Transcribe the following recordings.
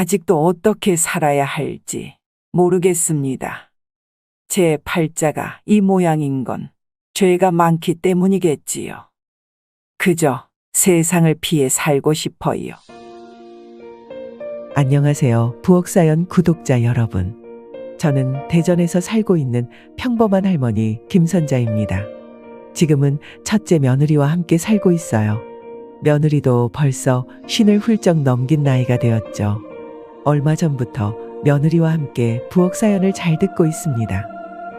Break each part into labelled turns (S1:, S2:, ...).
S1: 아직도 어떻게 살아야 할지 모르겠습니다. 제 팔자가 이 모양인 건 죄가 많기 때문이겠지요. 그저 세상을 피해 살고 싶어요.
S2: 안녕하세요. 부엌사연 구독자 여러분. 저는 대전에서 살고 있는 평범한 할머니 김선자입니다. 지금은 첫째 며느리와 함께 살고 있어요. 며느리도 벌써 50을 훌쩍 넘긴 나이가 되었죠. 얼마 전부터 며느리와 함께 부엌사연을 잘 듣고 있습니다.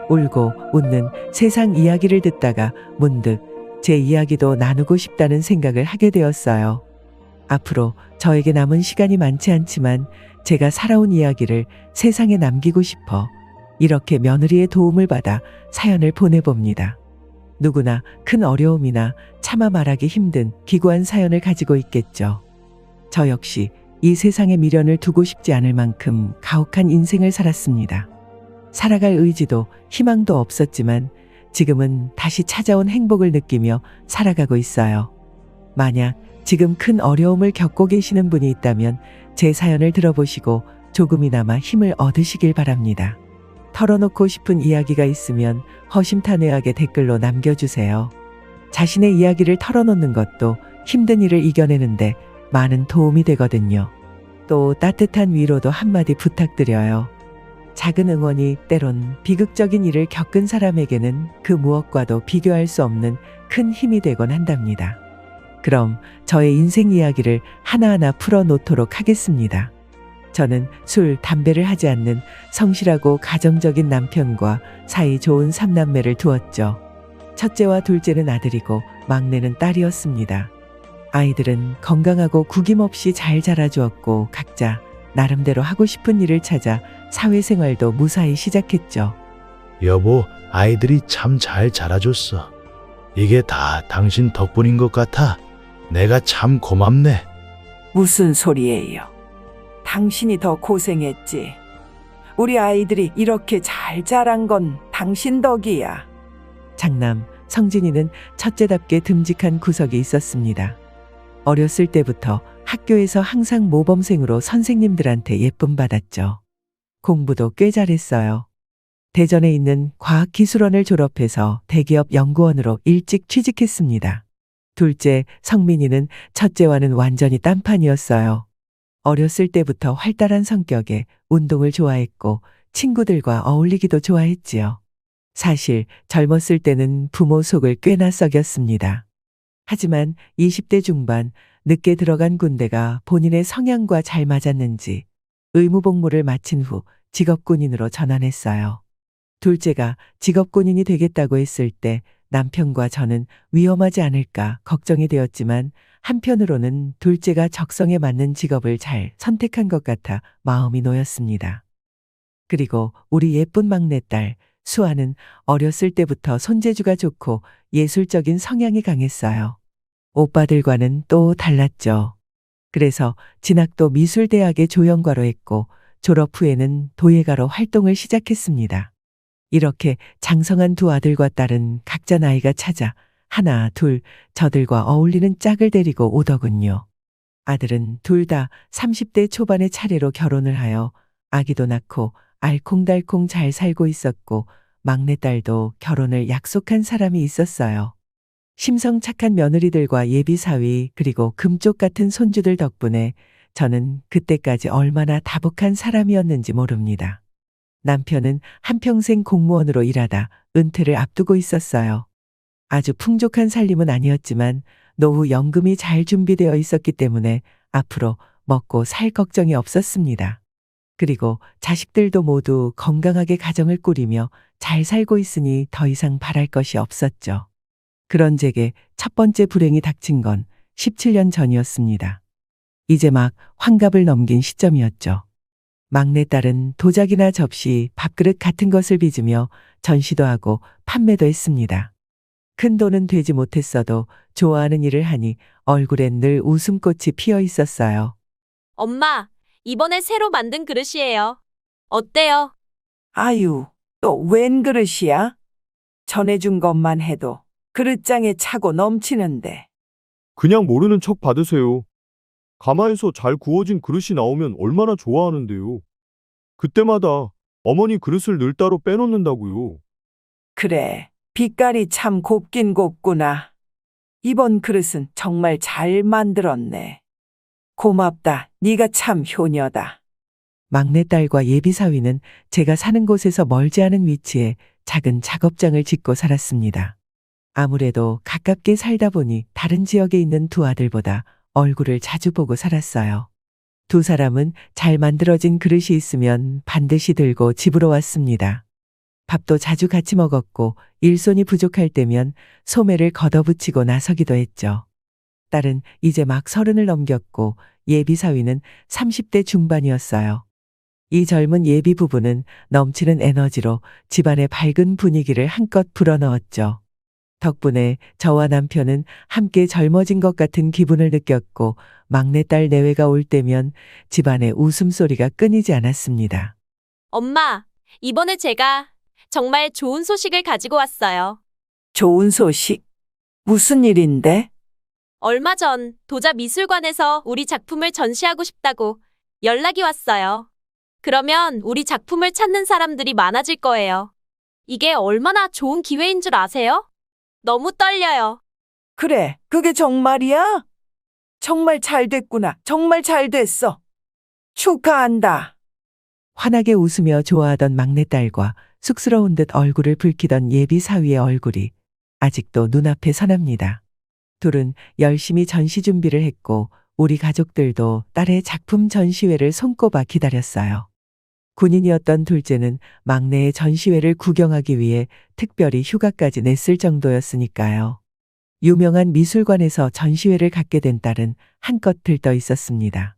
S2: 울고 웃는 세상 이야기를 듣다가 문득 제 이야기도 나누고 싶다는 생각을 하게 되었어요. 앞으로 저에게 남은 시간이 많지 않지만 제가 살아온 이야기를 세상에 남기고 싶어 이렇게 며느리의 도움을 받아 사연을 보내봅니다. 누구나 큰 어려움이나 차마 말하기 힘든 기구한 사연을 가지고 있겠죠. 저 역시 이 세상에 미련을 두고 싶지 않을 만큼 가혹한 인생을 살았습니다. 살아갈 의지도 희망도 없었지만 지금은 다시 찾아온 행복을 느끼며 살아가고 있어요. 만약 지금 큰 어려움을 겪고 계시는 분이 있다면 제 사연을 들어보시고 조금이나마 힘을 얻으시길 바랍니다. 털어놓고 싶은 이야기가 있으면 허심탄회하게 댓글로 남겨주세요. 자신의 이야기를 털어놓는 것도 힘든 일을 이겨내는데 많은 도움이 되거든요. 또 따뜻한 위로도 한마디 부탁드려요. 작은 응원이 때론 비극적인 일을 겪은 사람에게는 그 무엇과도 비교할 수 없는 큰 힘이 되곤 한답니다. 그럼 저의 인생 이야기를 하나하나 풀어놓도록 하겠습니다. 저는 술, 담배를 하지 않는 성실하고 가정적인 남편과 사이 좋은 3남매를 두었죠. 첫째와 둘째는 아들이고 막내는 딸이었습니다. 아이들은 건강하고 구김없이 잘 자라주었고 각자 나름대로 하고 싶은 일을 찾아 사회생활도 무사히 시작했죠.
S3: 여보, 아이들이 참 잘 자라줬어. 이게 다 당신 덕분인 것 같아. 내가 참 고맙네.
S1: 무슨 소리예요? 당신이 더 고생했지. 우리 아이들이 이렇게 잘 자란 건 당신 덕이야.
S2: 장남 성진이는 첫째답게 듬직한 구석이 있었습니다. 어렸을 때부터 학교에서 항상 모범생으로 선생님들한테 예쁨 받았죠. 공부도 꽤 잘했어요. 대전에 있는 과학기술원을 졸업해서 대기업 연구원으로 일찍 취직했습니다. 둘째 성민이는 첫째와는 완전히 딴판이었어요. 어렸을 때부터 활달한 성격에 운동을 좋아했고 친구들과 어울리기도 좋아했지요. 사실 젊었을 때는 부모 속을 꽤나 썩였습니다. 하지만 20대 중반 늦게 들어간 군대가 본인의 성향과 잘 맞았는지 의무복무를 마친 후 직업군인으로 전환했어요. 둘째가 직업군인이 되겠다고 했을 때 남편과 저는 위험하지 않을까 걱정이 되었지만 한편으로는 둘째가 적성에 맞는 직업을 잘 선택한 것 같아 마음이 놓였습니다. 그리고 우리 예쁜 막내딸 수아는 어렸을 때부터 손재주가 좋고 예술적인 성향이 강했어요. 오빠들과는 또 달랐죠. 그래서 진학도 미술대학의 조형과로 했고 졸업 후에는 도예가로 활동을 시작했습니다. 이렇게 장성한 두 아들과 딸은 각자 나이가 차자 하나, 둘 저들과 어울리는 짝을 데리고 오더군요. 아들은 둘 다 30대 초반의 차례로 결혼을 하여 아기도 낳고 알콩달콩 잘 살고 있었고 막내딸도 결혼을 약속한 사람이 있었어요. 심성 착한 며느리들과 예비 사위 그리고 금쪽 같은 손주들 덕분에 저는 그때까지 얼마나 다복한 사람이었는지 모릅니다. 남편은 한평생 공무원으로 일하다 은퇴를 앞두고 있었어요. 아주 풍족한 살림은 아니었지만 노후 연금이 잘 준비되어 있었기 때문에 앞으로 먹고 살 걱정이 없었습니다. 그리고 자식들도 모두 건강하게 가정을 꾸리며 잘 살고 있으니 더 이상 바랄 것이 없었죠. 그런 제게 첫 번째 불행이 닥친 건 17년 전이었습니다. 이제 막 환갑을 넘긴 시점이었죠. 막내딸은 도자기나 접시, 밥그릇 같은 것을 빚으며 전시도 하고 판매도 했습니다. 큰 돈은 되지 못했어도 좋아하는 일을 하니 얼굴엔 늘 웃음꽃이 피어 있었어요.
S4: 엄마, 이번에 새로 만든 그릇이에요. 어때요?
S1: 아유, 또 웬 그릇이야? 전해준 것만 해도 그릇장에 차고 넘치는데.
S5: 그냥 모르는 척 받으세요. 가마에서 잘 구워진 그릇이 나오면 얼마나 좋아하는데요. 그때마다 어머니 그릇을 늘 따로 빼놓는다고요.
S1: 그래, 빛깔이 참 곱긴 곱구나. 이번 그릇은 정말 잘 만들었네. 고맙다. 네가 참 효녀다.
S2: 막내딸과 예비사위는 제가 사는 곳에서 멀지 않은 위치에 작은 작업장을 짓고 살았습니다. 아무래도 가깝게 살다 보니 다른 지역에 있는 두 아들보다 얼굴을 자주 보고 살았어요. 두 사람은 잘 만들어진 그릇이 있으면 반드시 들고 집으로 왔습니다. 밥도 자주 같이 먹었고 일손이 부족할 때면 소매를 걷어붙이고 나서기도 했죠. 딸은 이제 막 30을 넘겼고 예비사위는 30대 중반이었어요. 이 젊은 예비 부부는 넘치는 에너지로 집안의 밝은 분위기를 한껏 불어넣었죠. 덕분에 저와 남편은 함께 젊어진 것 같은 기분을 느꼈고 막내딸 내외가 올 때면 집안의 웃음소리가 끊이지 않았습니다.
S4: 엄마, 이번에 제가 정말 좋은 소식을 가지고 왔어요.
S1: 좋은 소식? 무슨 일인데?
S4: 얼마 전 도자 미술관에서 우리 작품을 전시하고 싶다고 연락이 왔어요. 그러면 우리 작품을 찾는 사람들이 많아질 거예요. 이게 얼마나 좋은 기회인 줄 아세요? 너무 떨려요.
S1: 그래, 그게 정말이야? 정말 잘 됐구나. 정말 잘 됐어. 축하한다.
S2: 환하게 웃으며 좋아하던 막내딸과 쑥스러운 듯 얼굴을 붉히던 예비사위의 얼굴이 아직도 눈앞에 선합니다. 둘은 열심히 전시 준비를 했고 우리 가족들도 딸의 작품 전시회를 손꼽아 기다렸어요. 군인이었던 둘째는 막내의 전시회를 구경하기 위해 특별히 휴가까지 냈을 정도였으니까요. 유명한 미술관에서 전시회를 갖게 된 딸은 한껏 들떠 있었습니다.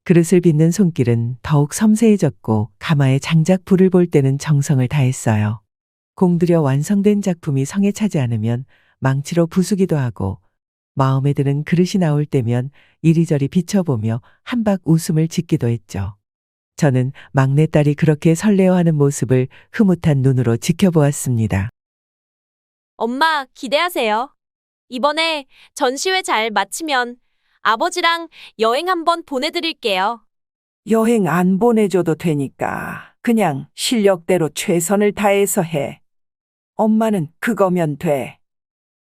S2: 그릇을 빚는 손길은 더욱 섬세해졌고 가마에 장작 불을 볼 때는 정성을 다했어요. 공들여 완성된 작품이 성에 차지 않으면 망치로 부수기도 하고 마음에 드는 그릇이 나올 때면 이리저리 비춰보며 한박 웃음을 짓기도 했죠. 저는 막내딸이 그렇게 설레어하는 모습을 흐뭇한 눈으로 지켜보았습니다.
S4: 엄마, 기대하세요. 이번에 전시회 잘 마치면 아버지랑 여행 한번 보내드릴게요.
S1: 여행 안 보내줘도 되니까 그냥 실력대로 최선을 다해서 해. 엄마는 그거면 돼.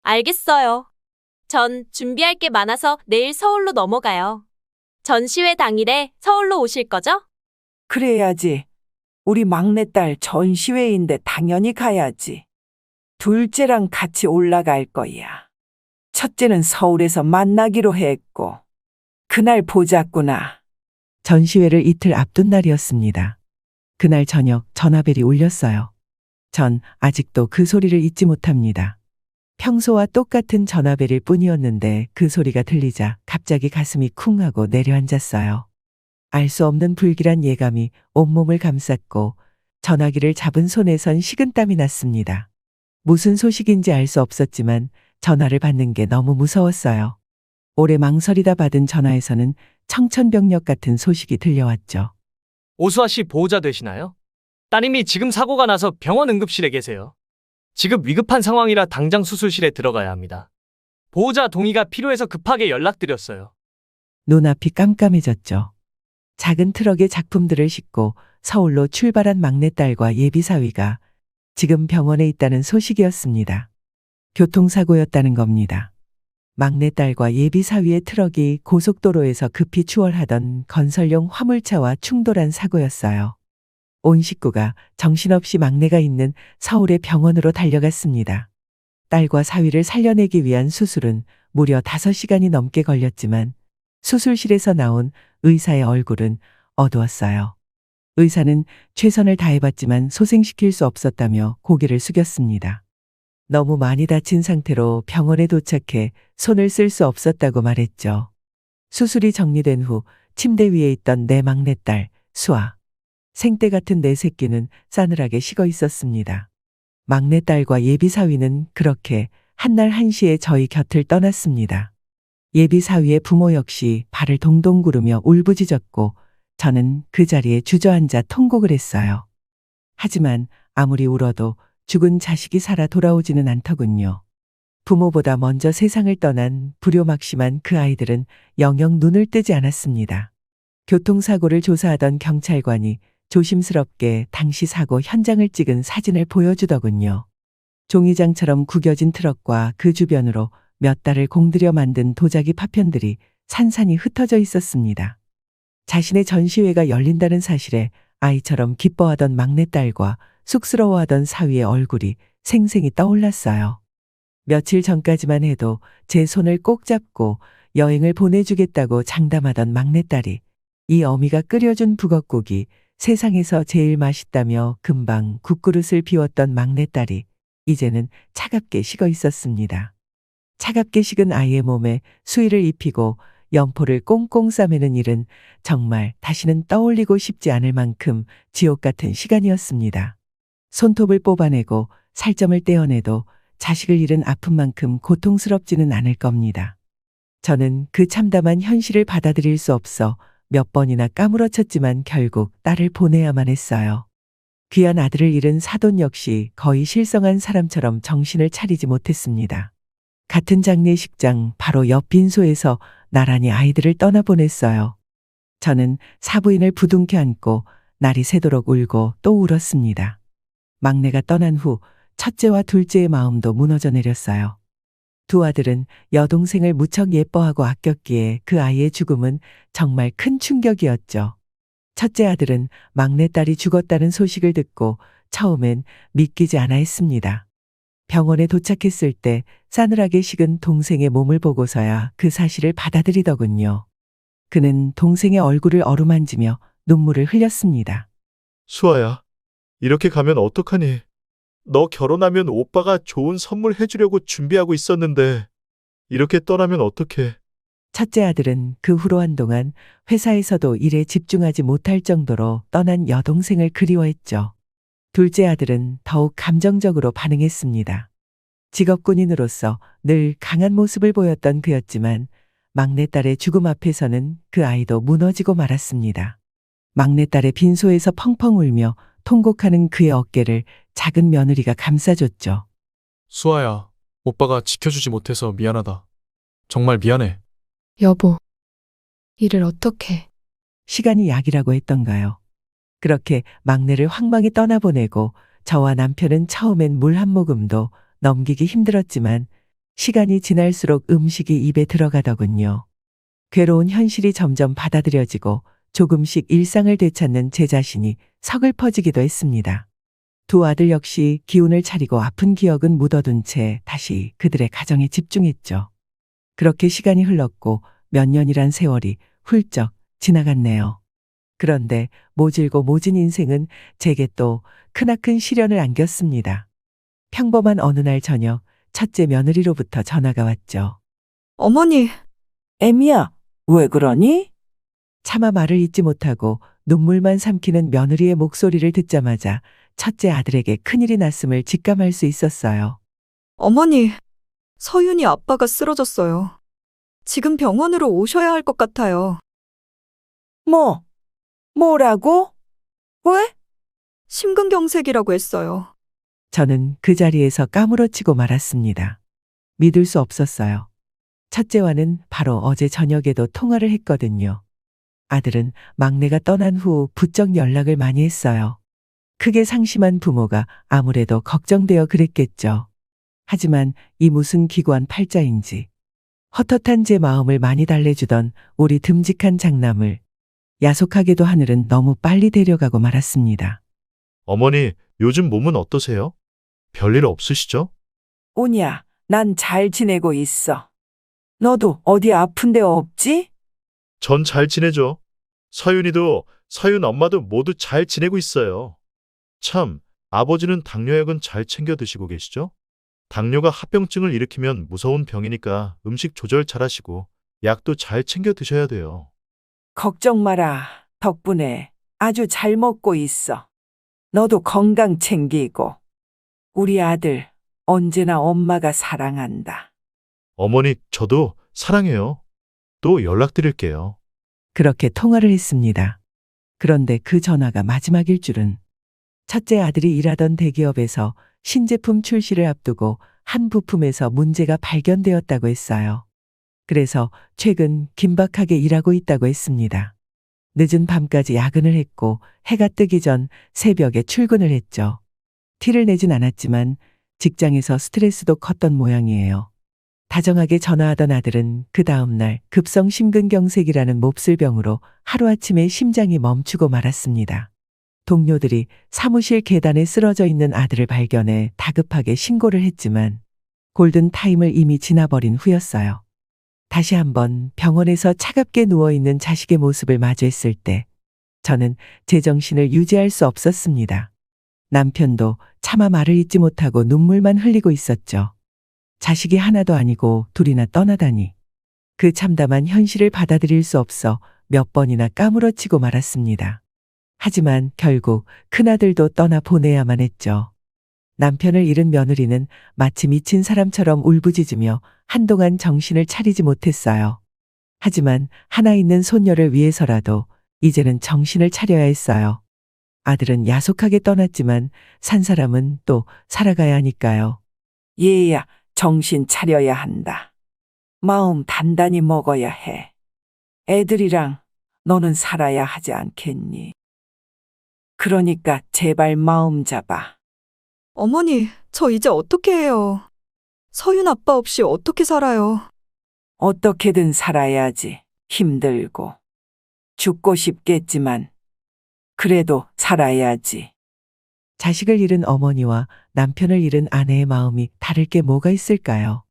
S4: 알겠어요. 전 준비할 게 많아서 내일 서울로 넘어가요. 전시회 당일에 서울로 오실 거죠?
S1: 그래야지. 우리 막내딸 전시회인데 당연히 가야지. 둘째랑 같이 올라갈 거야. 첫째는 서울에서 만나기로 했고. 그날 보자꾸나.
S2: 전시회를 이틀 앞둔 날이었습니다. 그날 저녁 전화벨이 울렸어요. 전 아직도 그 소리를 잊지 못합니다. 평소와 똑같은 전화벨일 뿐이었는데 그 소리가 들리자 갑자기 가슴이 쿵 하고 내려앉았어요. 알 수 없는 불길한 예감이 온몸을 감쌌고 전화기를 잡은 손에선 식은땀이 났습니다. 무슨 소식인지 알 수 없었지만 전화를 받는 게 너무 무서웠어요. 오래 망설이다 받은 전화에서는 청천벽력 같은 소식이 들려왔죠.
S6: 오수아 씨 보호자 되시나요? 따님이 지금 사고가 나서 병원 응급실에 계세요. 지금 위급한 상황이라 당장 수술실에 들어가야 합니다. 보호자 동의가 필요해서 급하게 연락드렸어요.
S2: 눈앞이 깜깜해졌죠. 작은 트럭에 작품들을 싣고 서울로 출발한 막내딸과 예비사위가 지금 병원에 있다는 소식이었습니다. 교통사고였다는 겁니다. 막내딸과 예비사위의 트럭이 고속도로에서 급히 추월하던 건설용 화물차와 충돌한 사고였어요. 온 식구가 정신없이 막내가 있는 서울의 병원으로 달려갔습니다. 딸과 사위를 살려내기 위한 수술은 무려 5시간이 넘게 걸렸지만 수술실에서 나온 의사의 얼굴은 어두웠어요. 의사는 최선을 다해봤지만 소생시킬 수 없었다며 고개를 숙였습니다. 너무 많이 다친 상태로 병원에 도착해 손을 쓸 수 없었다고 말했죠. 수술이 정리된 후 침대 위에 있던 내 막내딸, 수아. 생떼 같은 내 새끼는 싸늘하게 식어 있었습니다. 막내딸과 예비사위는 그렇게 한날 한시에 저희 곁을 떠났습니다. 예비사위의 부모 역시 발을 동동 구르며 울부짖었고 저는 그 자리에 주저앉아 통곡을 했어요. 하지만 아무리 울어도 죽은 자식이 살아 돌아오지는 않더군요. 부모보다 먼저 세상을 떠난 불효막심한 그 아이들은 영영 눈을 뜨지 않았습니다. 교통사고를 조사하던 경찰관이 조심스럽게 당시 사고 현장을 찍은 사진을 보여주더군요. 종이장처럼 구겨진 트럭과 그 주변으로 몇 달을 공들여 만든 도자기 파편들이 산산이 흩어져 있었습니다. 자신의 전시회가 열린다는 사실에 아이처럼 기뻐하던 막내딸과 쑥스러워하던 사위의 얼굴이 생생히 떠올랐어요. 며칠 전까지만 해도 제 손을 꼭 잡고 여행을 보내주겠다고 장담하던 막내딸이 이 어미가 끓여준 북엇국이 세상에서 제일 맛있다며 금방 국그릇을 비웠던 막내딸이 이제는 차갑게 식어 있었습니다. 차갑게 식은 아이의 몸에 수의를 입히고 연포를 꽁꽁 싸매는 일은 정말 다시는 떠올리고 싶지 않을 만큼 지옥 같은 시간이었습니다. 손톱을 뽑아내고 살점을 떼어내도 자식을 잃은 아픔만큼 고통스럽지는 않을 겁니다. 저는 그 참담한 현실을 받아들일 수 없어 몇 번이나 까무러쳤지만 결국 딸을 보내야만 했어요. 귀한 아들을 잃은 사돈 역시 거의 실성한 사람처럼 정신을 차리지 못했습니다. 같은 장례식장 바로 옆 빈소에서 나란히 아이들을 떠나보냈어요. 저는 사부인을 부둥켜 안고 날이 새도록 울고 또 울었습니다. 막내가 떠난 후 첫째와 둘째의 마음도 무너져 내렸어요. 두 아들은 여동생을 무척 예뻐하고 아꼈기에 그 아이의 죽음은 정말 큰 충격이었죠. 첫째 아들은 막내딸이 죽었다는 소식을 듣고 처음엔 믿기지 않아 했습니다. 병원에 도착했을 때 싸늘하게 식은 동생의 몸을 보고서야 그 사실을 받아들이더군요. 그는 동생의 얼굴을 어루만지며 눈물을 흘렸습니다.
S5: 수아야, 이렇게 가면 어떡하니? 너 결혼하면 오빠가 좋은 선물 해주려고 준비하고 있었는데 이렇게 떠나면 어떡해?
S2: 첫째 아들은 그 후로 한동안 회사에서도 일에 집중하지 못할 정도로 떠난 여동생을 그리워했죠. 둘째 아들은 더욱 감정적으로 반응했습니다. 직업군인으로서 늘 강한 모습을 보였던 그였지만 막내딸의 죽음 앞에서는 그 아이도 무너지고 말았습니다. 막내딸의 빈소에서 펑펑 울며 통곡하는 그의 어깨를 작은 며느리가 감싸줬죠.
S7: 수아야, 오빠가 지켜주지 못해서 미안하다. 정말 미안해.
S8: 여보, 이를 어떻게?
S2: 시간이 약이라고 했던가요? 그렇게 막내를 황망히 떠나보내고 저와 남편은 처음엔 물 한 모금도 넘기기 힘들었지만 시간이 지날수록 음식이 입에 들어가더군요. 괴로운 현실이 점점 받아들여지고 조금씩 일상을 되찾는 제 자신이 서글퍼지기도 했습니다. 두 아들 역시 기운을 차리고 아픈 기억은 묻어둔 채 다시 그들의 가정에 집중했죠. 그렇게 시간이 흘렀고 몇 년이란 세월이 훌쩍 지나갔네요. 그런데 모질고 모진 인생은 제게 또 크나큰 시련을 안겼습니다. 평범한 어느 날 저녁 첫째 며느리로부터 전화가 왔죠.
S8: 어머니,
S1: 애미야, 왜 그러니?
S2: 차마 말을 잇지 못하고 눈물만 삼키는 며느리의 목소리를 듣자마자 첫째 아들에게 큰일이 났음을 직감할 수 있었어요.
S8: 어머니, 서윤이 아빠가 쓰러졌어요. 지금 병원으로 오셔야 할 것 같아요.
S1: 뭐라고? 왜?
S8: 심근경색이라고 했어요.
S2: 저는 그 자리에서 까무러치고 말았습니다. 믿을 수 없었어요. 첫째와는 바로 어제 저녁에도 통화를 했거든요. 아들은 막내가 떠난 후 부쩍 연락을 많이 했어요. 크게 상심한 부모가 아무래도 걱정되어 그랬겠죠. 하지만 이 무슨 기구한 팔자인지 헛헛한 제 마음을 많이 달래주던 우리 듬직한 장남을 야속하게도 하늘은 너무 빨리 데려가고 말았습니다.
S5: 어머니, 요즘 몸은 어떠세요? 별일 없으시죠?
S1: 오냐, 난 잘 지내고 있어. 너도 어디 아픈 데 없지?
S5: 전 잘 지내죠. 서윤이도, 서윤 엄마도 모두 잘 지내고 있어요. 참, 아버지는 당뇨약은 잘 챙겨 드시고 계시죠? 당뇨가 합병증을 일으키면 무서운 병이니까 음식 조절 잘하시고 약도 잘 챙겨 드셔야 돼요.
S1: 걱정 마라. 덕분에 아주 잘 먹고 있어. 너도 건강 챙기고. 우리 아들 언제나 엄마가 사랑한다.
S5: 어머니, 저도 사랑해요. 또 연락드릴게요.
S2: 그렇게 통화를 했습니다. 그런데 그 전화가 마지막일 줄은. 첫째 아들이 일하던 대기업에서 신제품 출시를 앞두고 한 부품에서 문제가 발견되었다고 했어요. 그래서 최근 긴박하게 일하고 있다고 했습니다. 늦은 밤까지 야근을 했고 해가 뜨기 전 새벽에 출근을 했죠. 티를 내진 않았지만 직장에서 스트레스도 컸던 모양이에요. 다정하게 전화하던 아들은 그 다음날 급성 심근경색이라는 몹쓸 병으로 하루아침에 심장이 멈추고 말았습니다. 동료들이 사무실 계단에 쓰러져 있는 아들을 발견해 다급하게 신고를 했지만 골든타임을 이미 지나버린 후였어요. 다시 한번 병원에서 차갑게 누워있는 자식의 모습을 마주했을 때 저는 제 정신을 유지할 수 없었습니다. 남편도 차마 말을 잇지 못하고 눈물만 흘리고 있었죠. 자식이 하나도 아니고 둘이나 떠나다니. 그 참담한 현실을 받아들일 수 없어 몇 번이나 까무러치고 말았습니다. 하지만 결국 큰아들도 떠나 보내야만 했죠. 남편을 잃은 며느리는 마치 미친 사람처럼 울부짖으며 한동안 정신을 차리지 못했어요. 하지만 하나 있는 손녀를 위해서라도 이제는 정신을 차려야 했어요. 아들은 야속하게 떠났지만 산 사람은 또 살아가야 하니까요.
S1: 얘야, 정신 차려야 한다. 마음 단단히 먹어야 해. 애들이랑 너는 살아야 하지 않겠니? 그러니까 제발 마음 잡아.
S8: 어머니, 저 이제 어떻게 해요? 서윤 아빠 없이 어떻게 살아요?
S1: 어떻게든 살아야지. 힘들고. 죽고 싶겠지만 그래도 살아야지.
S2: 자식을 잃은 어머니와 남편을 잃은 아내의 마음이 다를 게 뭐가 있을까요?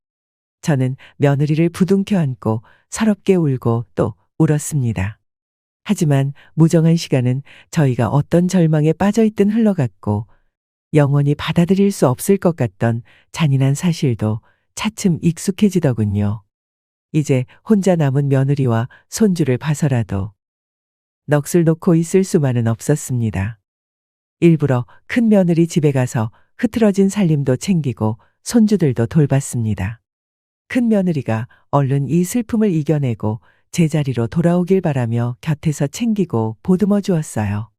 S2: 저는 며느리를 부둥켜 안고 서럽게 울고 또 울었습니다. 하지만 무정한 시간은 저희가 어떤 절망에 빠져 있든 흘러갔고 영원히 받아들일 수 없을 것 같던 잔인한 사실도 차츰 익숙해지더군요. 이제 혼자 남은 며느리와 손주를 봐서라도 넋을 놓고 있을 수만은 없었습니다. 일부러 큰 며느리 집에 가서 흐트러진 살림도 챙기고 손주들도 돌봤습니다. 큰 며느리가 얼른 이 슬픔을 이겨내고 제자리로 돌아오길 바라며 곁에서 챙기고 보듬어 주었어요.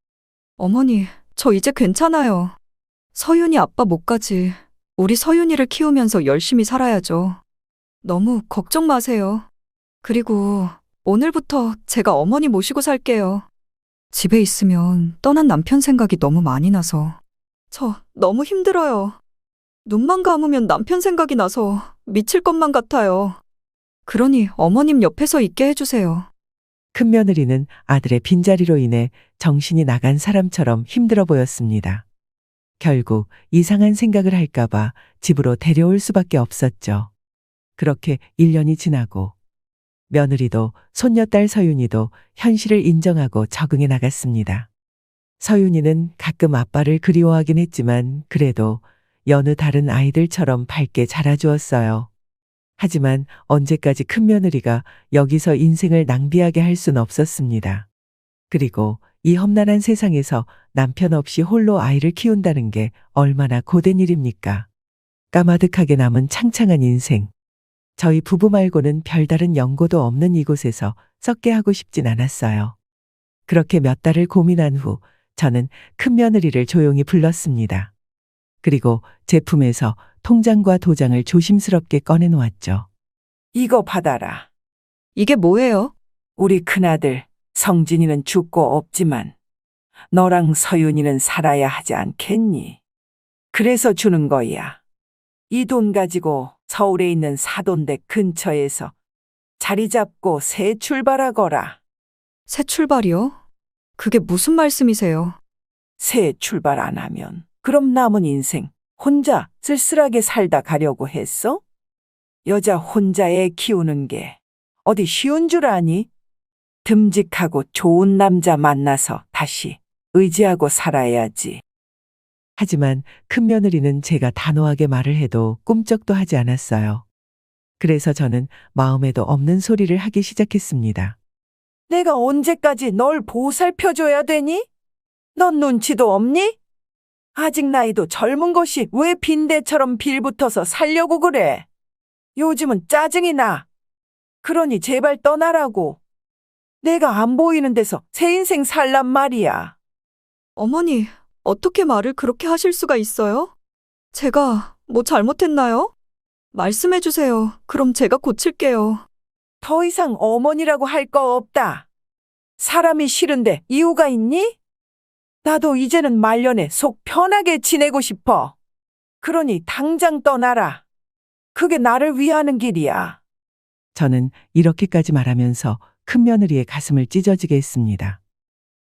S8: 어머니, 저 이제 괜찮아요. 서윤이 아빠 못 가지. 우리 서윤이를 키우면서 열심히 살아야죠. 너무 걱정 마세요. 그리고 오늘부터 제가 어머니 모시고 살게요. 집에 있으면 떠난 남편 생각이 너무 많이 나서. 저 너무 힘들어요. 눈만 감으면 남편 생각이 나서 미칠 것만 같아요. 그러니 어머님 옆에서 있게 해주세요.
S2: 큰 며느리는 아들의 빈자리로 인해 정신이 나간 사람처럼 힘들어 보였습니다. 결국 이상한 생각을 할까봐 집으로 데려올 수밖에 없었죠. 그렇게 1년이 지나고 며느리도 손녀딸 서윤이도 현실을 인정하고 적응해 나갔습니다. 서윤이는 가끔 아빠를 그리워하긴 했지만 그래도 여느 다른 아이들처럼 밝게 자라주었어요. 하지만 언제까지 큰 며느리가 여기서 인생을 낭비하게 할 순 없었습니다. 그리고 이 험난한 세상에서 남편 없이 홀로 아이를 키운다는 게 얼마나 고된 일입니까? 까마득하게 남은 창창한 인생. 저희 부부 말고는 별다른 연고도 없는 이곳에서 썩게 하고 싶진 않았어요. 그렇게 몇 달을 고민한 후 저는 큰 며느리를 조용히 불렀습니다. 그리고 제품에서 통장과 도장을 조심스럽게 꺼내놓았죠.
S1: 이거 받아라.
S8: 이게 뭐예요?
S1: 우리 큰아들 성진이는 죽고 없지만 너랑 서윤이는 살아야 하지 않겠니? 그래서 주는 거야. 이 돈 가지고 서울에 있는 사돈댁 근처에서 자리 잡고 새 출발하거라.
S8: 새 출발이요? 그게 무슨 말씀이세요?
S1: 새 출발 안 하면 그럼 남은 인생 혼자 쓸쓸하게 살다 가려고 했어? 여자 혼자 애 키우는 게 어디 쉬운 줄 아니? 듬직하고 좋은 남자 만나서 다시 의지하고 살아야지.
S2: 하지만 큰 며느리는 제가 단호하게 말을 해도 꿈쩍도 하지 않았어요. 그래서 저는 마음에도 없는 소리를 하기 시작했습니다.
S1: 내가 언제까지 널 보살펴줘야 되니? 넌 눈치도 없니? 아직 나이도 젊은 것이 왜 빈대처럼 빌붙어서 살려고 그래? 요즘은 짜증이 나. 그러니 제발 떠나라고. 내가 안 보이는 데서 새 인생 살란 말이야.
S8: 어머니, 어떻게 말을 그렇게 하실 수가 있어요? 제가 뭐 잘못했나요? 말씀해 주세요. 그럼 제가 고칠게요.
S1: 더 이상 어머니라고 할 거 없다. 사람이 싫은데 이유가 있니? 나도 이제는 말년에 속 편하게 지내고 싶어. 그러니 당장 떠나라. 그게 나를 위하는 길이야.
S2: 저는 이렇게까지 말하면서 큰며느리의 가슴을 찢어지게 했습니다.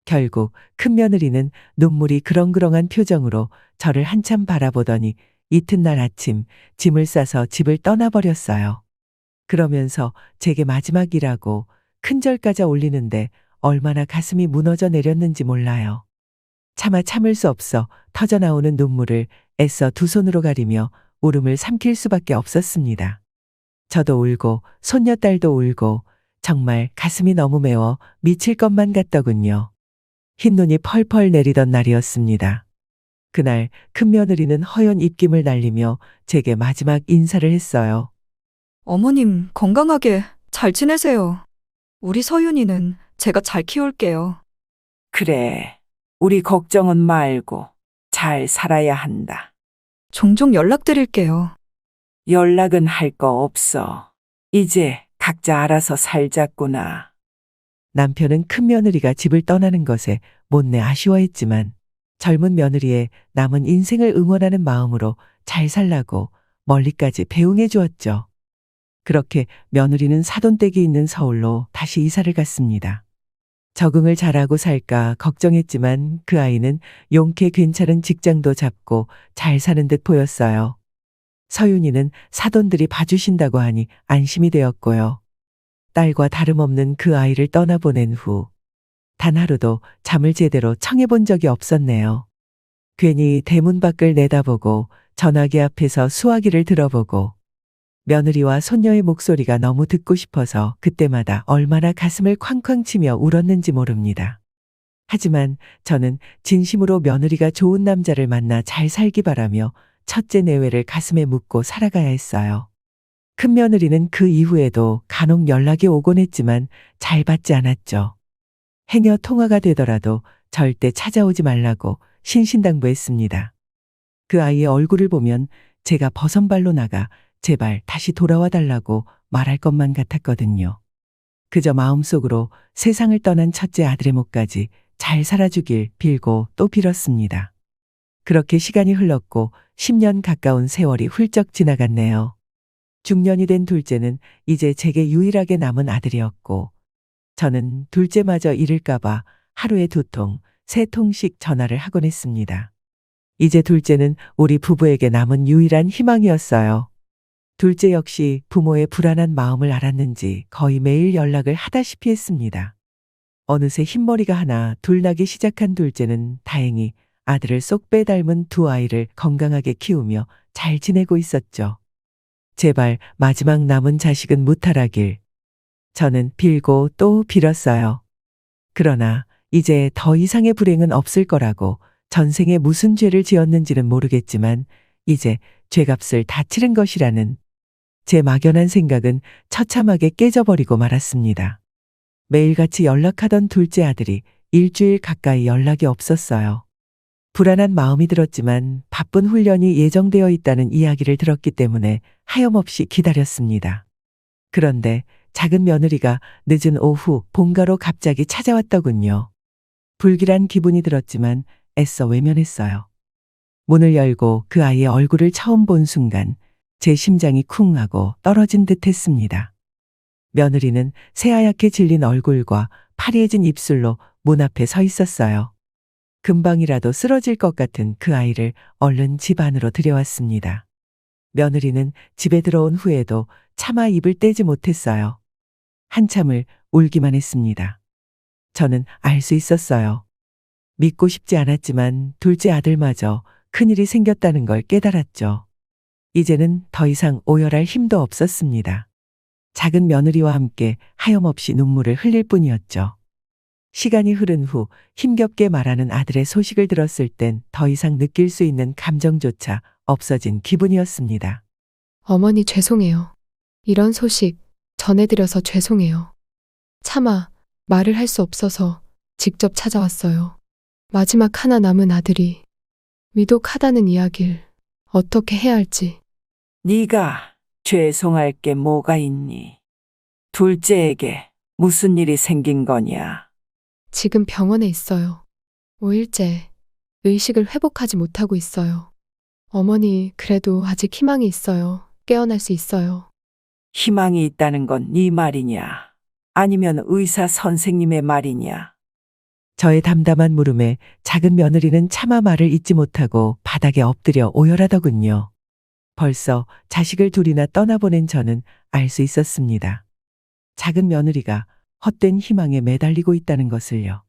S2: 결국 큰며느리는 눈물이 그렁그렁한 표정으로 저를 한참 바라보더니 이튿날 아침 짐을 싸서 집을 떠나버렸어요. 그러면서 제게 마지막이라고 큰절까지 올리는데 얼마나 가슴이 무너져 내렸는지 몰라요. 차마 참을 수 없어 터져나오는 눈물을 애써 두 손으로 가리며 울음을 삼킬 수밖에 없었습니다. 저도 울고 손녀딸도 울고 정말 가슴이 너무 메워 미칠 것만 같더군요. 흰눈이 펄펄 내리던 날이었습니다. 그날 큰며느리는 허연 입김을 날리며 제게 마지막 인사를 했어요.
S8: 어머님, 건강하게 잘 지내세요. 우리 서윤이는 제가 잘 키울게요.
S1: 그래. 우리 걱정은 말고 잘 살아야 한다.
S8: 종종 연락드릴게요.
S1: 연락은 할 거 없어. 이제 각자 알아서 살자꾸나.
S2: 남편은 큰며느리가 집을 떠나는 것에 못내 아쉬워했지만 젊은 며느리의 남은 인생을 응원하는 마음으로 잘 살라고 멀리까지 배웅해 주었죠. 그렇게 며느리는 사돈댁이 있는 서울로 다시 이사를 갔습니다. 적응을 잘하고 살까 걱정했지만 그 아이는 용케 괜찮은 직장도 잡고 잘 사는 듯 보였어요. 서윤이는 사돈들이 봐주신다고 하니 안심이 되었고요. 딸과 다름없는 그 아이를 떠나보낸 후 단 하루도 잠을 제대로 청해본 적이 없었네요. 괜히 대문 밖을 내다보고 전화기 앞에서 수화기를 들어보고 며느리와 손녀의 목소리가 너무 듣고 싶어서 그때마다 얼마나 가슴을 쾅쾅 치며 울었는지 모릅니다. 하지만 저는 진심으로 며느리가 좋은 남자를 만나 잘 살기 바라며 첫째 내외를 가슴에 묻고 살아가야 했어요. 큰며느리는 그 이후에도 간혹 연락이 오곤 했지만 잘 받지 않았죠. 행여 통화가 되더라도 절대 찾아오지 말라고 신신당부했습니다. 그 아이의 얼굴을 보면 제가 버선발로 나가 제발 다시 돌아와 달라고 말할 것만 같았거든요. 그저 마음속으로 세상을 떠난 첫째 아들의 목까지 잘 살아주길 빌고 또 빌었습니다. 그렇게 시간이 흘렀고 10년 가까운 세월이 훌쩍 지나갔네요. 중년이 된 둘째는 이제 제게 유일하게 남은 아들이었고 저는 둘째마저 잃을까봐 하루에 2통, 3통씩 전화를 하곤 했습니다. 이제 둘째는 우리 부부에게 남은 유일한 희망이었어요. 둘째 역시 부모의 불안한 마음을 알았는지 거의 매일 연락을 하다시피 했습니다. 어느새 흰머리가 하나 둘 나기 시작한 둘째는 다행히 아들을 쏙 빼닮은 두 아이를 건강하게 키우며 잘 지내고 있었죠. 제발 마지막 남은 자식은 무탈하길. 저는 빌고 또 빌었어요. 그러나 이제 더 이상의 불행은 없을 거라고 전생에 무슨 죄를 지었는지는 모르겠지만 이제 죄값을 다 치른 것이라는 제 막연한 생각은 처참하게 깨져버리고 말았습니다. 매일같이 연락하던 둘째 아들이 일주일 가까이 연락이 없었어요. 불안한 마음이 들었지만 바쁜 훈련이 예정되어 있다는 이야기를 들었기 때문에 하염없이 기다렸습니다. 그런데 작은 며느리가 늦은 오후 본가로 갑자기 찾아왔더군요. 불길한 기분이 들었지만 애써 외면했어요. 문을 열고 그 아이의 얼굴을 처음 본 순간 제 심장이 쿵 하고 떨어진 듯 했습니다. 며느리는 새하얗게 질린 얼굴과 파리해진 입술로 문 앞에 서 있었어요. 금방이라도 쓰러질 것 같은 그 아이를 얼른 집 안으로 들여왔습니다. 며느리는 집에 들어온 후에도 차마 입을 떼지 못했어요. 한참을 울기만 했습니다. 저는 알 수 있었어요. 믿고 싶지 않았지만 둘째 아들마저 큰일이 생겼다는 걸 깨달았죠. 이제는 더 이상 오열할 힘도 없었습니다. 작은 며느리와 함께 하염없이 눈물을 흘릴 뿐이었죠. 시간이 흐른 후 힘겹게 말하는 아들의 소식을 들었을 땐 더 이상 느낄 수 있는 감정조차 없어진 기분이었습니다.
S9: 어머니 죄송해요. 이런 소식 전해드려서 죄송해요. 차마 말을 할 수 없어서 직접 찾아왔어요. 마지막 하나 남은 아들이 위독하다는 이야기를 어떻게 해야 할지.
S1: 네가 죄송할 게 뭐가 있니? 둘째에게 무슨 일이 생긴 거냐?
S9: 지금 병원에 있어요. 5일째 의식을 회복하지 못하고 있어요. 어머니, 그래도 아직 희망이 있어요. 깨어날 수 있어요.
S1: 희망이 있다는 건 네 말이냐? 아니면 의사 선생님의 말이냐?
S2: 저의 담담한 물음에 작은 며느리는 차마 말을 잇지 못하고 바닥에 엎드려 오열하더군요. 벌써 자식을 둘이나 떠나보낸 저는 알 수 있었습니다. 작은 며느리가 헛된 희망에 매달리고 있다는 것을요.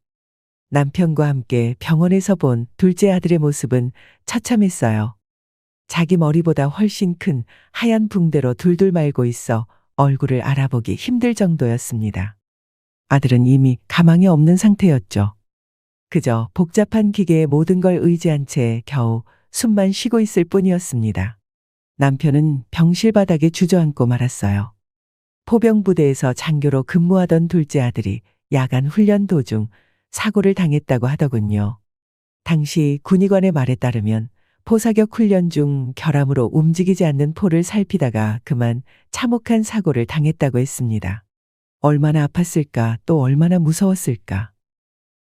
S2: 남편과 함께 병원에서 본 둘째 아들의 모습은 처참했어요. 자기 머리보다 훨씬 큰 하얀 붕대로 둘둘 말고 있어 얼굴을 알아보기 힘들 정도였습니다. 아들은 이미 가망이 없는 상태였죠. 그저 복잡한 기계에 모든 걸 의지한 채 겨우 숨만 쉬고 있을 뿐이었습니다. 남편은 병실 바닥에 주저앉고 말았어요. 포병부대에서 장교로 근무하던 둘째 아들이 야간 훈련 도중 사고를 당했다고 하더군요. 당시 군의관의 말에 따르면 포사격 훈련 중 결함으로 움직이지 않는 포를 살피다가 그만 참혹한 사고를 당했다고 했습니다. 얼마나 아팠을까, 또 얼마나 무서웠을까.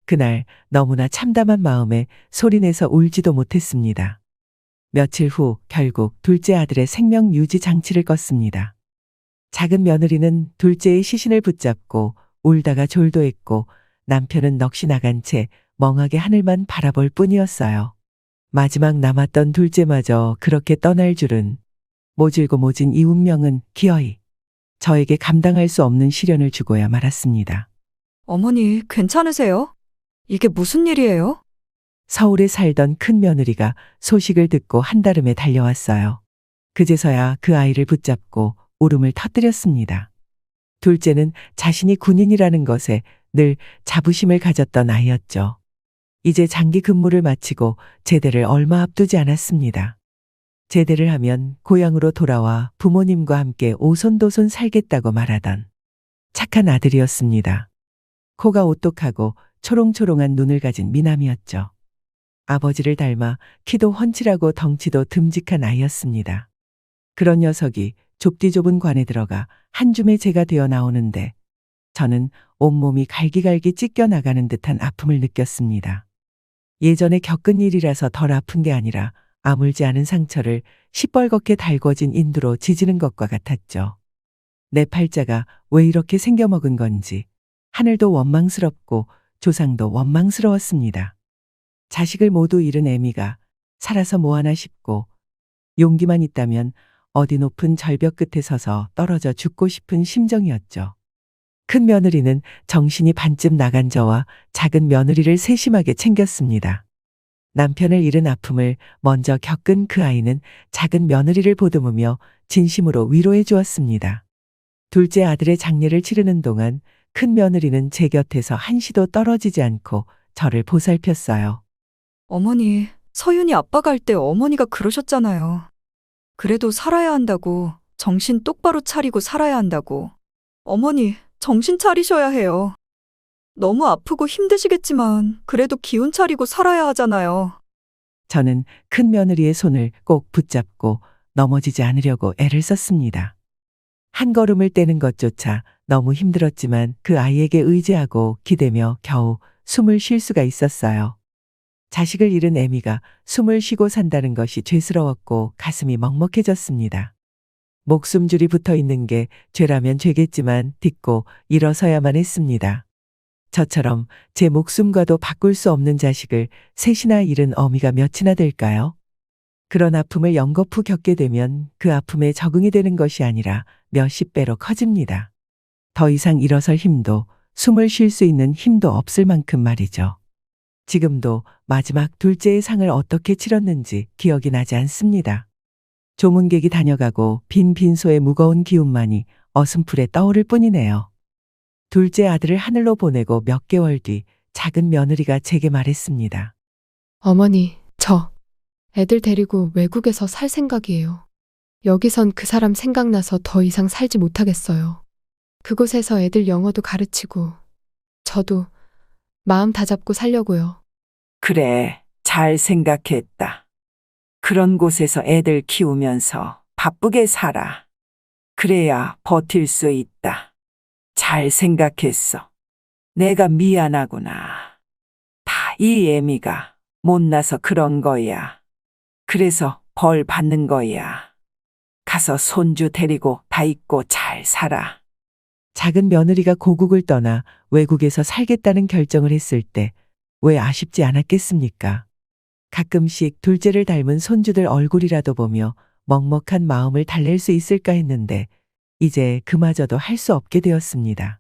S2: 그날 너무나 참담한 마음에 소리내서 울지도 못했습니다. 며칠 후 결국 둘째 아들의 생명 유지 장치를 껐습니다. 작은 며느리는 둘째의 시신을 붙잡고 울다가 졸도했고 남편은 넋이 나간 채 멍하게 하늘만 바라볼 뿐이었어요. 마지막 남았던 둘째마저 그렇게 떠날 줄은. 모질고 모진 이 운명은 기어이 저에게 감당할 수 없는 시련을 주고야 말았습니다.
S8: 어머니, 괜찮으세요? 이게 무슨 일이에요?
S2: 서울에 살던 큰 며느리가 소식을 듣고 한달음에 달려왔어요. 그제서야 그 아이를 붙잡고 울음을 터뜨렸습니다. 둘째는 자신이 군인이라는 것에 늘 자부심을 가졌던 아이였죠. 이제 장기 근무를 마치고 제대를 얼마 앞두지 않았습니다. 제대를 하면 고향으로 돌아와 부모님과 함께 오손도손 살겠다고 말하던 착한 아들이었습니다. 코가 오똑하고 초롱초롱한 눈을 가진 미남이었죠. 아버지를 닮아 키도 훤칠하고 덩치도 듬직한 아이였습니다. 그런 녀석이 좁디 좁은 관에 들어가 한 줌의 재가 되어 나오는데 저는 온몸이 갈기갈기 찢겨 나가는 듯한 아픔을 느꼈습니다. 예전에 겪은 일이라서 덜 아픈 게 아니라 아물지 않은 상처를 시뻘겋게 달궈진 인두로 지지는 것과 같았죠. 내 팔자가 왜 이렇게 생겨먹은 건지 하늘도 원망스럽고 조상도 원망스러웠습니다. 자식을 모두 잃은 애미가 살아서 뭐하나 싶고 용기만 있다면 어디 높은 절벽 끝에 서서 떨어져 죽고 싶은 심정이었죠. 큰 며느리는 정신이 반쯤 나간 저와 작은 며느리를 세심하게 챙겼습니다. 남편을 잃은 아픔을 먼저 겪은 그 아이는 작은 며느리를 보듬으며 진심으로 위로해 주었습니다. 둘째 아들의 장례를 치르는 동안 큰 며느리는 제 곁에서 한시도 떨어지지 않고 저를 보살폈어요.
S8: 어머니, 서윤이 아빠 갈 때 어머니가 그러셨잖아요. 그래도 살아야 한다고, 정신 똑바로 차리고 살아야 한다고. 어머니, 정신 차리셔야 해요. 너무 아프고 힘드시겠지만 그래도 기운 차리고 살아야 하잖아요.
S2: 저는 큰 며느리의 손을 꼭 붙잡고 넘어지지 않으려고 애를 썼습니다. 한 걸음을 떼는 것조차 너무 힘들었지만 그 아이에게 의지하고 기대며 겨우 숨을 쉴 수가 있었어요. 자식을 잃은 애미가 숨을 쉬고 산다는 것이 죄스러웠고 가슴이 먹먹해졌습니다. 목숨줄이 붙어 있는 게 죄라면 죄겠지만 딛고 일어서야만 했습니다. 저처럼 제 목숨과도 바꿀 수 없는 자식을 셋이나 잃은 어미가 몇이나 될까요? 그런 아픔을 연거푸 겪게 되면 그 아픔에 적응이 되는 것이 아니라 몇십 배로 커집니다. 더 이상 일어설 힘도 숨을 쉴 수 있는 힘도 없을 만큼 말이죠. 지금도 마지막 둘째의 상을 어떻게 치렀는지 기억이 나지 않습니다. 조문객이 다녀가고 빈 빈소의 무거운 기운만이 어슴풀에 떠오를 뿐이네요. 둘째 아들을 하늘로 보내고 몇 개월 뒤 작은 며느리가 제게 말했습니다.
S9: 어머니, 저 애들 데리고 외국에서 살 생각이에요. 여기선 그 사람 생각나서 더 이상 살지 못하겠어요. 그곳에서 애들 영어도 가르치고 저도 마음 다잡고 살려고요.
S1: 그래, 잘 생각했다. 그런 곳에서 애들 키우면서 바쁘게 살아. 그래야 버틸 수 있다. 잘 생각했어. 내가 미안하구나. 다 이 애미가 못나서 그런 거야. 그래서 벌 받는 거야. 가서 손주 데리고 다 있고 잘 살아.
S2: 작은 며느리가 고국을 떠나 외국에서 살겠다는 결정을 했을 때 왜 아쉽지 않았겠습니까? 가끔씩 둘째를 닮은 손주들 얼굴이라도 보며 먹먹한 마음을 달랠 수 있을까 했는데 이제 그마저도 할 수 없게 되었습니다.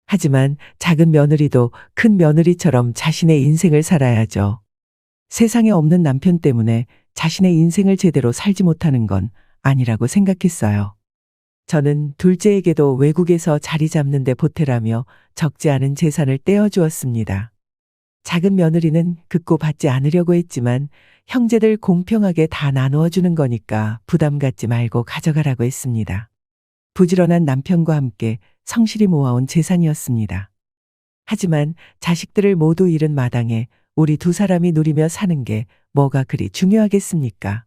S2: 하지만 작은 며느리도 큰 며느리처럼 자신의 인생을 살아야죠. 세상에 없는 남편 때문에 자신의 인생을 제대로 살지 못하는 건 아니라고 생각했어요. 저는 둘째에게도 외국에서 자리 잡는 데 보태라며 적지 않은 재산을 떼어주었습니다. 작은 며느리는 극고 받지 않으려고 했지만 형제들 공평하게 다 나누어 주는 거니까 부담 갖지 말고 가져가라고 했습니다. 부지런한 남편과 함께 성실히 모아온 재산이었습니다. 하지만 자식들을 모두 잃은 마당에 우리 두 사람이 누리며 사는 게 뭐가 그리 중요하겠습니까?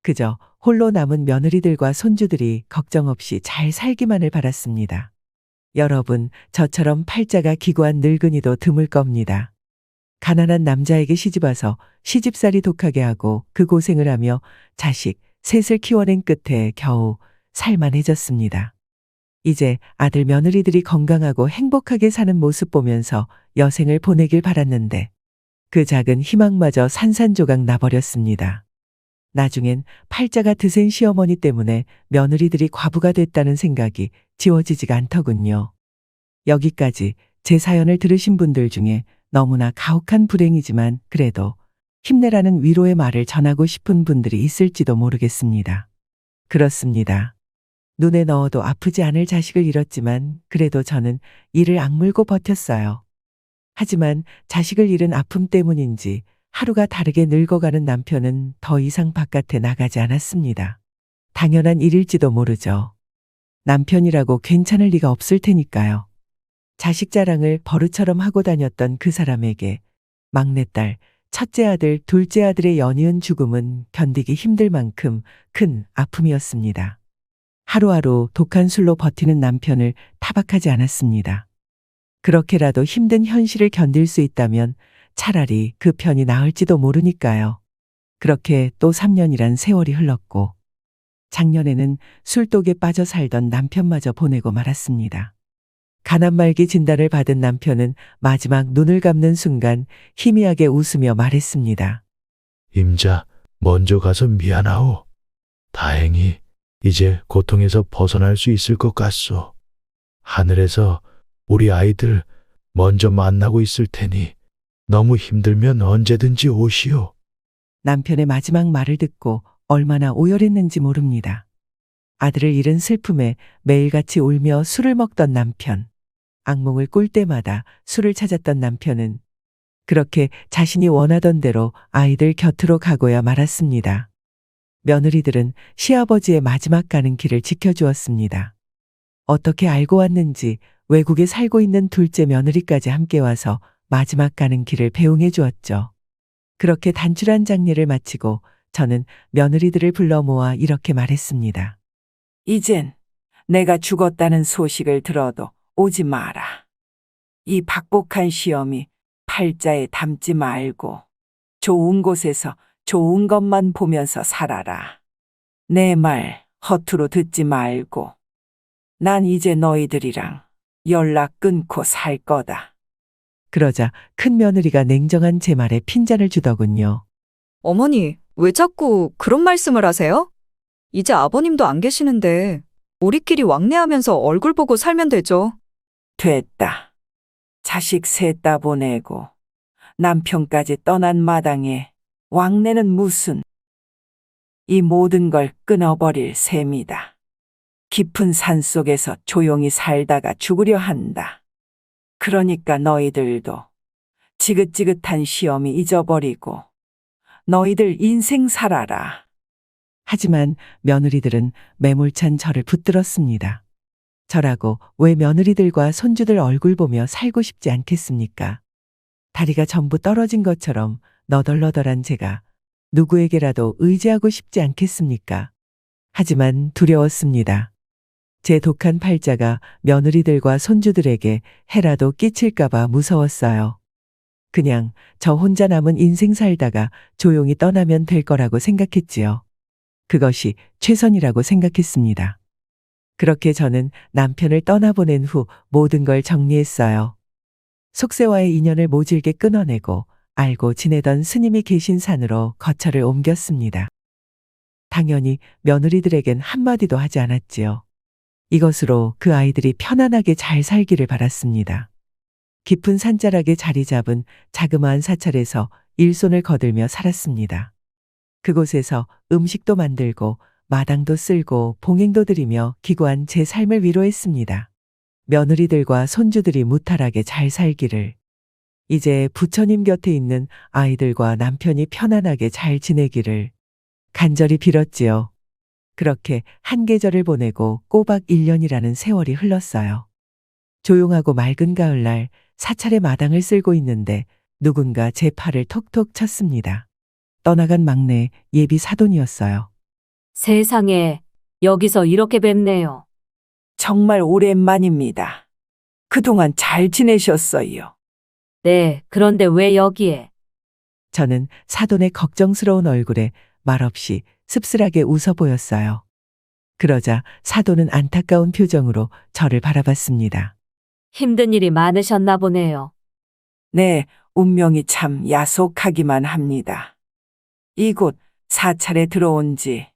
S2: 그저 홀로 남은 며느리들과 손주들이 걱정 없이 잘 살기만을 바랐습니다. 여러분, 저처럼 팔자가 기구한 늙은이도 드물 겁니다. 가난한 남자에게 시집와서 시집살이 독하게 하고 그 고생을 하며 자식 셋을 키워낸 끝에 겨우 살만해졌습니다. 이제 아들 며느리들이 건강하고 행복하게 사는 모습 보면서 여생을 보내길 바랐는데 그 작은 희망마저 산산조각 나버렸습니다. 나중엔 팔자가 드센 시어머니 때문에 며느리들이 과부가 됐다는 생각이 지워지지가 않더군요. 여기까지 제 사연을 들으신 분들 중에 너무나 가혹한 불행이지만 그래도 힘내라는 위로의 말을 전하고 싶은 분들이 있을지도 모르겠습니다. 그렇습니다. 눈에 넣어도 아프지 않을 자식을 잃었지만 그래도 저는 이를 악물고 버텼어요. 하지만 자식을 잃은 아픔 때문인지 하루가 다르게 늙어가는 남편은 더 이상 바깥에 나가지 않았습니다. 당연한 일일지도 모르죠. 남편이라고 괜찮을 리가 없을 테니까요. 자식 자랑을 버릇처럼 하고 다녔던 그 사람에게 막내딸, 첫째 아들, 둘째 아들의 연이은 죽음은 견디기 힘들 만큼 큰 아픔이었습니다. 하루하루 독한 술로 버티는 남편을 타박하지 않았습니다. 그렇게라도 힘든 현실을 견딜 수 있다면 차라리 그 편이 나을지도 모르니까요. 그렇게 또 3년이란 세월이 흘렀고 작년에는 술독에 빠져 살던 남편마저 보내고 말았습니다. 가난말기 진단을 받은 남편은 마지막 눈을 감는 순간 희미하게 웃으며 말했습니다.
S3: 임자, 먼저 가서 미안하오. 다행히 이제 고통에서 벗어날 수 있을 것 같소. 하늘에서 우리 아이들 먼저 만나고 있을 테니 너무 힘들면 언제든지 오시오.
S2: 남편의 마지막 말을 듣고 얼마나 오열했는지 모릅니다. 아들을 잃은 슬픔에 매일같이 울며 술을 먹던 남편. 악몽을 꿀 때마다 술을 찾았던 남편은 그렇게 자신이 원하던 대로 아이들 곁으로 가고야 말았습니다. 며느리들은 시아버지의 마지막 가는 길을 지켜주었습니다. 어떻게 알고 왔는지 외국에 살고 있는 둘째 며느리까지 함께 와서 마지막 가는 길을 배웅해 주었죠. 그렇게 단출한 장례를 마치고 저는 며느리들을 불러 모아 이렇게 말했습니다.
S1: 이젠 내가 죽었다는 소식을 들어도 오지 마라. 이 박복한 시험이 팔자에 담지 말고 좋은 곳에서 좋은 것만 보면서 살아라. 내 말 허투루 듣지 말고 난 이제 너희들이랑 연락 끊고 살 거다.
S2: 그러자 큰 며느리가 냉정한 제 말에 핀잔을 주더군요.
S8: 어머니, 왜 자꾸 그런 말씀을 하세요? 이제 아버님도 안 계시는데 우리끼리 왕래하면서 얼굴 보고 살면 되죠.
S1: 됐다. 자식 셋 다 보내고 남편까지 떠난 마당에 왕래는 무슨. 이 모든 걸 끊어버릴 셈이다. 깊은 산 속에서 조용히 살다가 죽으려 한다. 그러니까 너희들도 지긋지긋한 시험이 잊어버리고 너희들 인생 살아라.
S2: 하지만 며느리들은 매몰찬 저를 붙들었습니다. 저라고 왜 며느리들과 손주들 얼굴 보며 살고 싶지 않겠습니까? 다리가 전부 떨어진 것처럼 너덜너덜한 제가 누구에게라도 의지하고 싶지 않겠습니까? 하지만 두려웠습니다. 제 독한 팔자가 며느리들과 손주들에게 해라도 끼칠까봐 무서웠어요. 그냥 저 혼자 남은 인생 살다가 조용히 떠나면 될 거라고 생각했지요. 그것이 최선이라고 생각했습니다. 그렇게 저는 남편을 떠나보낸 후 모든 걸 정리했어요. 속세와의 인연을 모질게 끊어내고 알고 지내던 스님이 계신 산으로 거처를 옮겼습니다. 당연히 며느리들에겐 한마디도 하지 않았지요. 이것으로 그 아이들이 편안하게 잘 살기를 바랐습니다. 깊은 산자락에 자리 잡은 자그마한 사찰에서 일손을 거들며 살았습니다. 그곳에서 음식도 만들고 마당도 쓸고 봉행도 드리며 기구한 제 삶을 위로했습니다. 며느리들과 손주들이 무탈하게 잘 살기를. 이제 부처님 곁에 있는 아이들과 남편이 편안하게 잘 지내기를 간절히 빌었지요. 그렇게 한 계절을 보내고 꼬박 1년이라는 세월이 흘렀어요. 조용하고 맑은 가을날 사찰의 마당을 쓸고 있는데 누군가 제 팔을 톡톡 쳤습니다. 떠나간 막내 예비 사돈이었어요.
S10: 세상에, 여기서 이렇게 뵙네요.
S1: 정말 오랜만입니다. 그동안 잘 지내셨어요?
S10: 네, 그런데 왜 여기에?
S2: 저는 사돈의 걱정스러운 얼굴에 말없이 씁쓸하게 웃어 보였어요. 그러자 사돈은 안타까운 표정으로 저를 바라봤습니다.
S10: 힘든 일이 많으셨나 보네요.
S1: 네, 운명이 참 야속하기만 합니다. 이곳 사찰에 들어온 지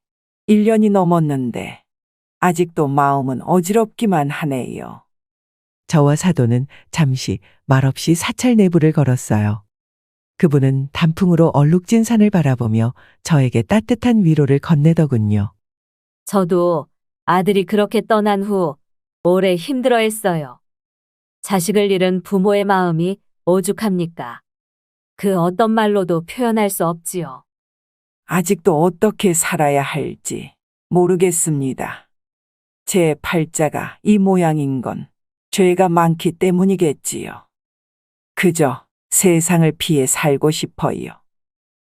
S1: 1년이 넘었는데 아직도 마음은 어지럽기만 하네요.
S2: 저와 사돈은 잠시 말없이 사찰 내부를 걸었어요. 그분은 단풍으로 얼룩진 산을 바라보며 저에게 따뜻한 위로를 건네더군요.
S10: 저도 아들이 그렇게 떠난 후 오래 힘들어했어요. 자식을 잃은 부모의 마음이 오죽합니까? 그 어떤 말로도 표현할 수 없지요.
S1: 아직도 어떻게 살아야 할지 모르겠습니다. 제 팔자가 이 모양인 건 죄가 많기 때문이겠지요. 그저 세상을 피해 살고 싶어요.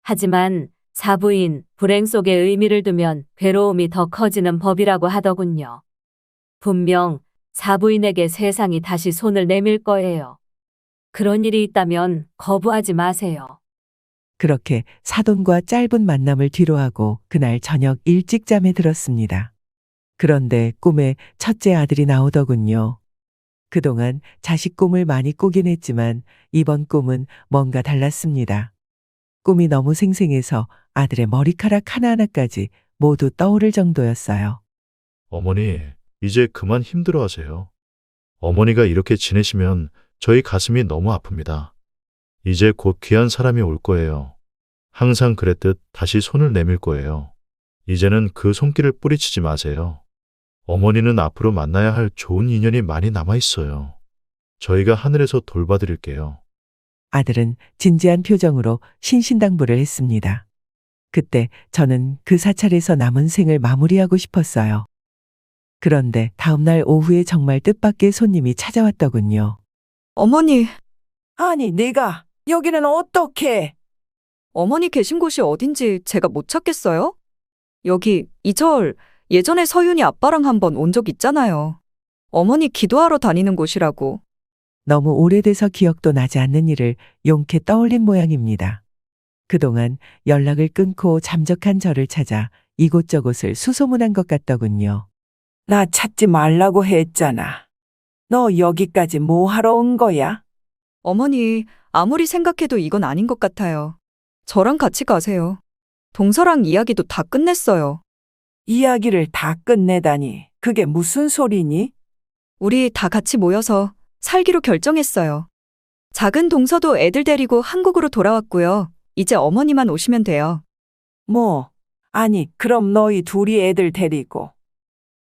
S10: 하지만 사부인 불행 속에 의미를 두면 괴로움이 더 커지는 법이라고 하더군요. 분명 사부인에게 세상이 다시 손을 내밀 거예요. 그런 일이 있다면 거부하지 마세요.
S2: 그렇게 사돈과 짧은 만남을 뒤로하고 그날 저녁 일찍 잠에 들었습니다. 그런데 꿈에 첫째 아들이 나오더군요. 그동안 자식 꿈을 많이 꾸긴 했지만 이번 꿈은 뭔가 달랐습니다. 꿈이 너무 생생해서 아들의 머리카락 하나하나까지 모두 떠오를 정도였어요.
S5: 어머니, 이제 그만 힘들어하세요. 어머니가 이렇게 지내시면 저희 가슴이 너무 아픕니다. 이제 곧 귀한 사람이 올 거예요. 항상 그랬듯 다시 손을 내밀 거예요. 이제는 그 손길을 뿌리치지 마세요. 어머니는 앞으로 만나야 할 좋은 인연이 많이 남아 있어요. 저희가 하늘에서 돌봐드릴게요.
S2: 아들은 진지한 표정으로 신신당부를 했습니다. 그때 저는 그 사찰에서 남은 생을 마무리하고 싶었어요. 그런데 다음날 오후에 정말 뜻밖의 손님이 찾아왔더군요.
S8: 어머니,
S1: 아니, 내가 여기는 어떻게?
S8: 어머니 계신 곳이 어딘지 제가 못 찾겠어요? 여기 이 절 예전에 서윤이 아빠랑 한번 온 적 있잖아요. 어머니 기도하러 다니는 곳이라고.
S2: 너무 오래돼서 기억도 나지 않는 일을 용케 떠올린 모양입니다. 그동안 연락을 끊고 잠적한 저를 찾아 이곳저곳을 수소문한 것 같더군요.
S1: 나 찾지 말라고 했잖아. 너 여기까지 뭐 하러 온 거야?
S8: 어머니, 아무리 생각해도 이건 아닌 것 같아요. 저랑 같이 가세요. 동서랑 이야기도 다 끝냈어요.
S1: 이야기를 다 끝내다니 그게 무슨 소리니?
S8: 우리 다 같이 모여서 살기로 결정했어요. 작은 동서도 애들 데리고 한국으로 돌아왔고요. 이제 어머니만 오시면 돼요.
S1: 뭐, 아니, 그럼 너희 둘이 애들 데리고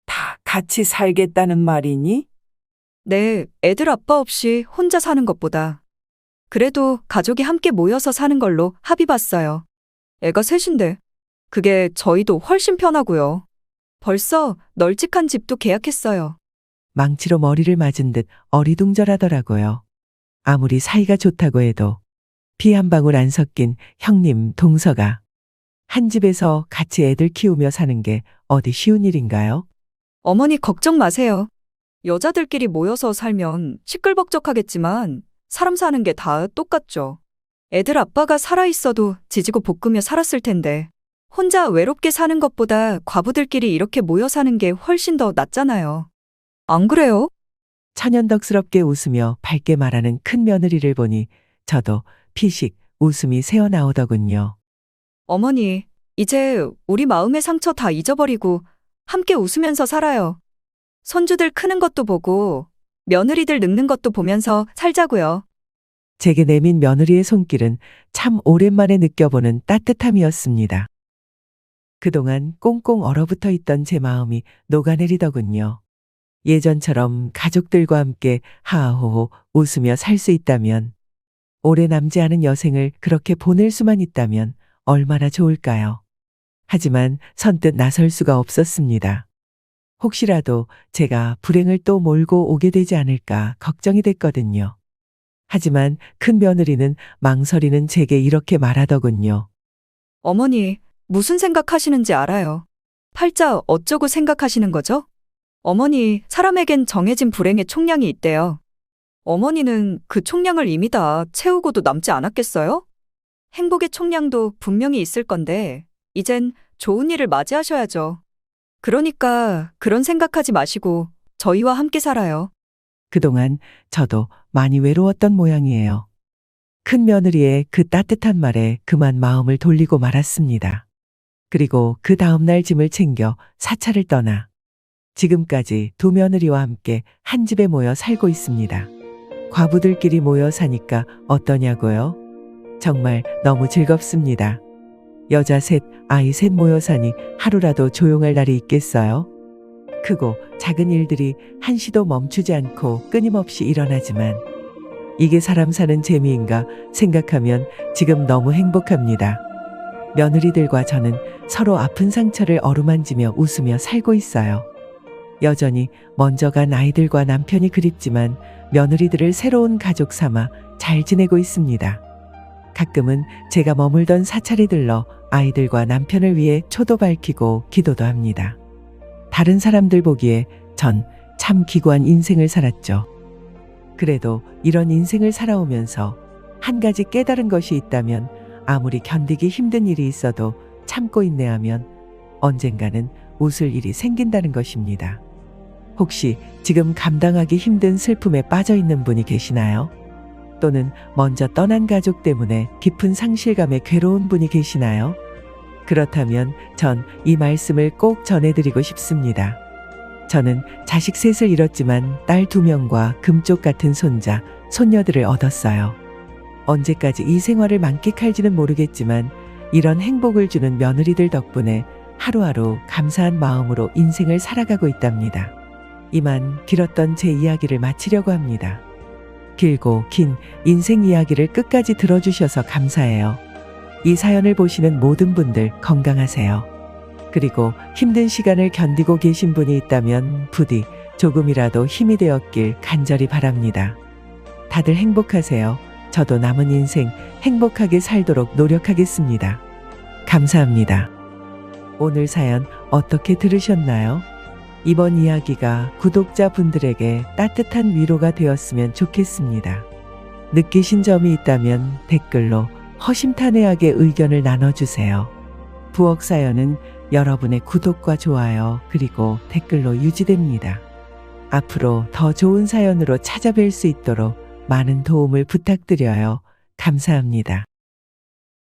S1: 다 같이 살겠다는 말이니?
S8: 네, 애들 아빠 없이 혼자 사는 것보다. 그래도 가족이 함께 모여서 사는 걸로 합의 봤어요. 애가 셋인데. 그게 저희도 훨씬 편하고요. 벌써 널찍한 집도 계약했어요.
S2: 망치로 머리를 맞은 듯 어리둥절하더라고요. 아무리 사이가 좋다고 해도 피 한 방울 안 섞인 형님, 동서가 한 집에서 같이 애들 키우며 사는 게 어디 쉬운 일인가요?
S8: 어머니 걱정 마세요. 여자들끼리 모여서 살면 시끌벅적하겠지만 사람 사는 게 다 똑같죠. 애들 아빠가 살아있어도 지지고 볶으며 살았을 텐데 혼자 외롭게 사는 것보다 과부들끼리 이렇게 모여 사는 게 훨씬 더 낫잖아요. 안 그래요?
S2: 천연덕스럽게 웃으며 밝게 말하는 큰 며느리를 보니 저도 피식 웃음이 새어나오더군요.
S8: 어머니, 이제 우리 마음의 상처 다 잊어버리고 함께 웃으면서 살아요. 손주들 크는 것도 보고 며느리들 늙는 것도 보면서 살자고요.
S2: 제게 내민 며느리의 손길은 참 오랜만에 느껴보는 따뜻함이었습니다. 그동안 꽁꽁 얼어붙어 있던 제 마음이 녹아내리더군요. 예전처럼 가족들과 함께 하하호호 웃으며 살 수 있다면, 오래 남지 않은 여생을 그렇게 보낼 수만 있다면 얼마나 좋을까요? 하지만 선뜻 나설 수가 없었습니다. 혹시라도 제가 불행을 또 몰고 오게 되지 않을까 걱정이 됐거든요. 하지만 큰 며느리는 망설이는 제게 이렇게 말하더군요.
S8: 어머니, 무슨 생각하시는지 알아요. 팔자 어쩌고 생각하시는 거죠? 어머니, 사람에겐 정해진 불행의 총량이 있대요. 어머니는 그 총량을 이미 다 채우고도 남지 않았겠어요? 행복의 총량도 분명히 있을 건데, 이젠 좋은 일을 맞이하셔야죠. 그러니까 그런 생각하지 마시고 저희와 함께 살아요.
S2: 그동안 저도 많이 외로웠던 모양이에요. 큰 며느리의 그 따뜻한 말에 그만 마음을 돌리고 말았습니다. 그리고 그 다음날 짐을 챙겨 사차를 떠나 지금까지 두 며느리와 함께 한 집에 모여 살고 있습니다. 과부들끼리 모여 사니까 어떠냐고요? 정말 너무 즐겁습니다. 여자 셋, 아이 셋 모여 사니 하루라도 조용할 날이 있겠어요? 크고 작은 일들이 한시도 멈추지 않고 끊임없이 일어나지만 이게 사람 사는 재미인가 생각하면 지금 너무 행복합니다. 며느리들과 저는 서로 아픈 상처를 어루만지며 웃으며 살고 있어요. 여전히 먼저 간 아이들과 남편이 그립지만 며느리들을 새로운 가족 삼아 잘 지내고 있습니다. 가끔은 제가 머물던 사찰에 들러 아이들과 남편을 위해 초도 밝히고 기도도 합니다. 다른 사람들 보기에 전 참 기구한 인생을 살았죠. 그래도 이런 인생을 살아오면서 한 가지 깨달은 것이 있다면 아무리 견디기 힘든 일이 있어도 참고 인내하면 언젠가는 웃을 일이 생긴다는 것입니다. 혹시 지금 감당하기 힘든 슬픔에 빠져 있는 분이 계시나요? 또는 먼저 떠난 가족 때문에 깊은 상실감에 괴로운 분이 계시나요? 그렇다면 전 이 말씀을 꼭 전해드리고 싶습니다. 저는 자식 셋을 잃었지만 딸 2명과 금쪽 같은 손자, 손녀들을 얻었어요. 언제까지 이 생활을 만끽할지는 모르겠지만 이런 행복을 주는 며느리들 덕분에 하루하루 감사한 마음으로 인생을 살아가고 있답니다. 이만 길었던 제 이야기를 마치려고 합니다. 길고 긴 인생 이야기를 끝까지 들어주셔서 감사해요. 이 사연을 보시는 모든 분들 건강하세요. 그리고 힘든 시간을 견디고 계신 분이 있다면 부디 조금이라도 힘이 되었길 간절히 바랍니다. 다들 행복하세요. 저도 남은 인생 행복하게 살도록 노력하겠습니다. 감사합니다. 오늘 사연 어떻게 들으셨나요? 이번 이야기가 구독자분들에게 따뜻한 위로가 되었으면 좋겠습니다. 느끼신 점이 있다면 댓글로 허심탄회하게 의견을 나눠주세요. 부엌 사연은 여러분의 구독과 좋아요 그리고 댓글로 유지됩니다. 앞으로 더 좋은 사연으로 찾아뵐 수 있도록 많은 도움을 부탁드려요. 감사합니다.